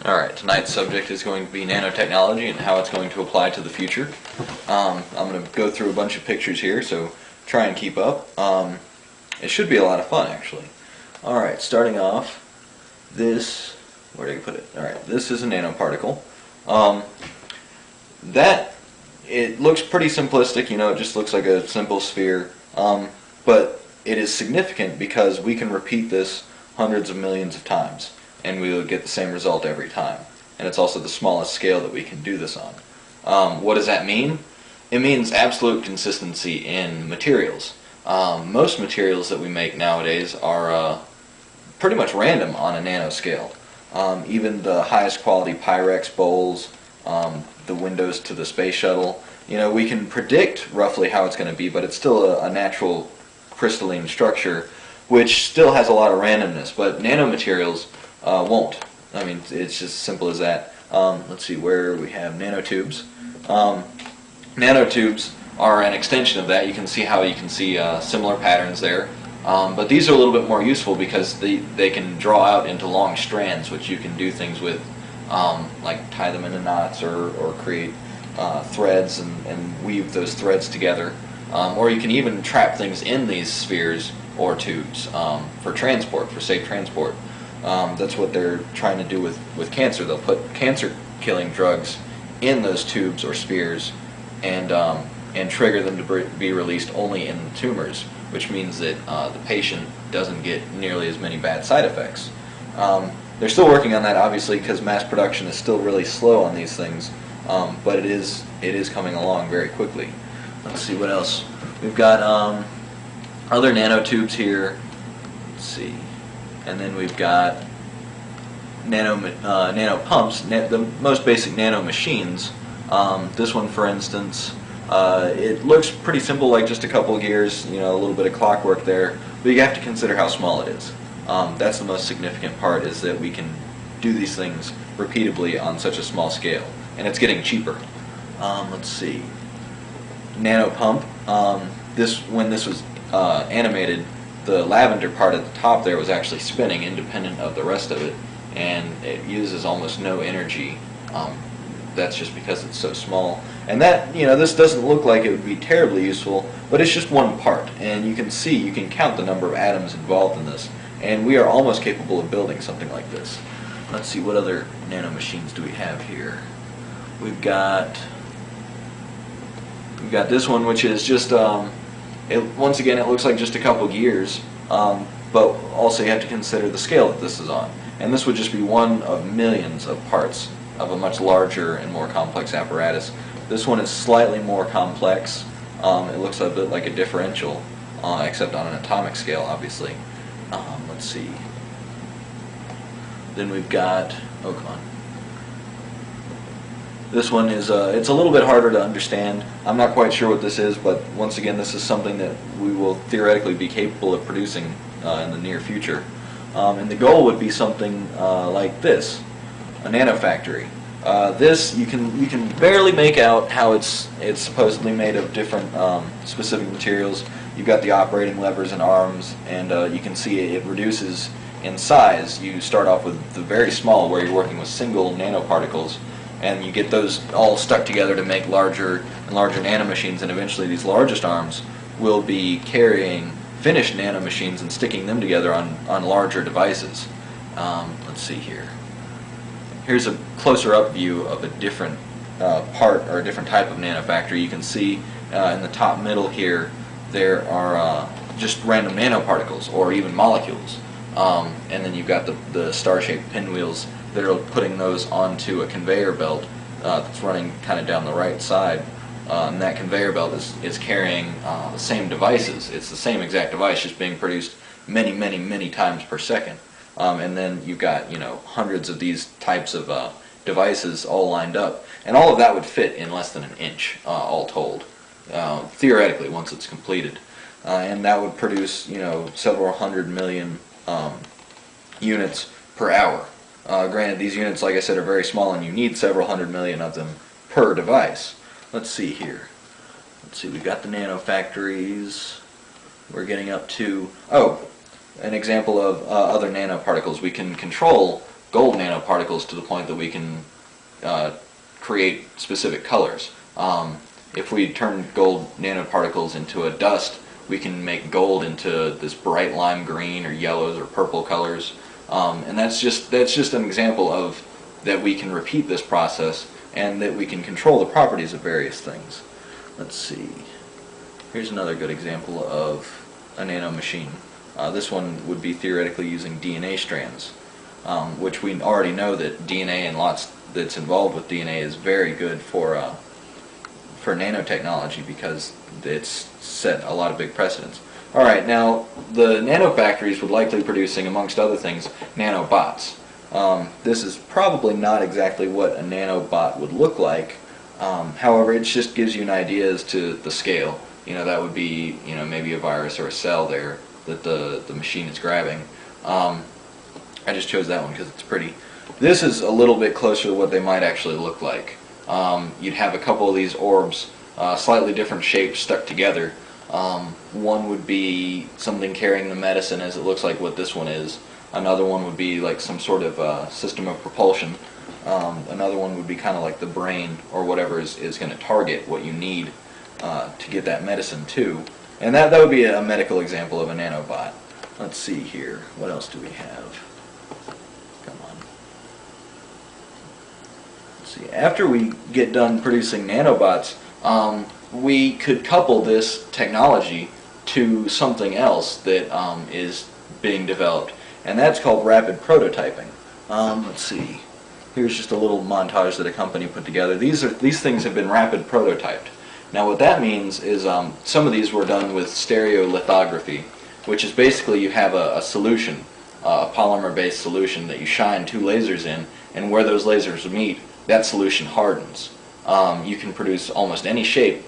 Alright, tonight's subject is going to be nanotechnology and how it's going to apply to the future. I'm going to go through a bunch of pictures here, so try and keep up. It should be a lot of fun, actually. Alright, starting off, where did I put it? Alright, this is a nanoparticle. It looks pretty simplistic, it just looks like a simple sphere, but it is significant because we can repeat this hundreds of millions of times, and we will get the same result every time. And it's also the smallest scale that we can do this on. What does that mean? It means absolute consistency in materials. Most materials that we make nowadays are pretty much random on a nanoscale. Even the highest quality Pyrex bowls, the windows to the space shuttle, we can predict roughly how it's going to be, but it's still a natural crystalline structure, which still has a lot of randomness, but nanomaterials won't. I mean, it's just simple as that. Let's see where we have nanotubes. Nanotubes are an extension of that. You can see how you can see similar patterns there. But these are a little bit more useful because they can draw out into long strands, which you can do things with, like tie them into knots or create threads and weave those threads together. Or you can even trap things in these spheres or tubes for transport, for safe transport. That's what they're trying to do with cancer. They'll put cancer-killing drugs in those tubes or spheres and trigger them to be released only in the tumors, which means that the patient doesn't get nearly as many bad side effects. They're still working on that, obviously, because mass production is still really slow on these things, but it is coming along very quickly. Let's see what else. We've got other nanotubes here. Let's see. And then we've got nano pumps, the most basic nano machines. This one, for instance, it looks pretty simple, like just a couple of gears, a little bit of clockwork there, but you have to consider how small it is. That's the most significant part, is that we can do these things repeatably on such a small scale, and it's getting cheaper. Let's see. Nano pump. When this was animated, the lavender part at the top there was actually spinning independent of the rest of it, and it uses almost no energy. That's just because it's so small. And that, this doesn't look like it would be terribly useful, but it's just one part, and you can count the number of atoms involved in this, and we are almost capable of building something like this. Let's see, what other nano machines do we have here? We've got this one, which is just once again, it looks like just a couple gears, but also you have to consider the scale that this is on. And this would just be one of millions of parts of a much larger and more complex apparatus. This one is slightly more complex. It looks a bit like a differential, except on an atomic scale, obviously. Let's see. Then we've got, oh come on. This one is, it's a little bit harder to understand. I'm not quite sure what this is, but once again, this is something that we will theoretically be capable of producing in the near future. And the goal would be something like this, a nanofactory. This, you can barely make out how it's supposedly made of different specific materials. You've got the operating levers and arms, and you can see it reduces in size. You start off with the very small, where you're working with single nanoparticles, and you get those all stuck together to make larger and larger nanomachines, and eventually these largest arms will be carrying finished nanomachines and sticking them together on larger devices. Let's see here. Here's a closer up view of a different part, or a different type of nanofactory. You can see in the top middle here there are just random nanoparticles or even molecules. And then you've got the star-shaped pinwheels that are putting those onto a conveyor belt that's running kind of down the right side. And that conveyor belt is carrying the same devices. It's the same exact device, just being produced many, many, many times per second. And then you've got hundreds of these types of devices all lined up, and all of that would fit in less than an inch, all told, theoretically, once it's completed. And that would produce several hundred million units per hour. Granted, these units, like I said, are very small, and you need several hundred million of them per device. Let's see here. Let's see, we've got the nanofactories. We're getting up to, an example of other nanoparticles. We can control gold nanoparticles to the point that we can create specific colors. If we turn gold nanoparticles into a dust, we can make gold into this bright lime green or yellows or purple colors, and that's just an example of that we can repeat this process and that we can control the properties of various things. Let's see. Here's another good example of a nano machine. This one would be theoretically using DNA strands, which we already know that DNA and lots that's involved with DNA is very good for nanotechnology because it's set a lot of big precedents. Alright, now the nano factories would likely be producing, amongst other things, nanobots. This is probably not exactly what a nanobot would look like. However, it just gives you an idea as to the scale. That would be, maybe a virus or a cell there that the machine is grabbing. I just chose that one because it's pretty. This is a little bit closer to what they might actually look like. You'd have a couple of these orbs, slightly different shapes stuck together. One would be something carrying the medicine, as it looks like what this one is. Another one would be like some sort of system of propulsion. Another one would be kind of like the brain or whatever is going to target what you need to get that medicine to. And that would be a medical example of a nanobot. Let's see here. What else do we have? Come on. Let's see. After we get done producing nanobots, we could couple this technology to something else that is being developed, and that's called rapid prototyping. Let's see. Here's just a little montage that a company put together. These things have been rapid prototyped. Now what that means is some of these were done with stereolithography, which is basically you have a solution, a polymer-based solution that you shine two lasers in, and where those lasers meet, that solution hardens. You can produce almost any shape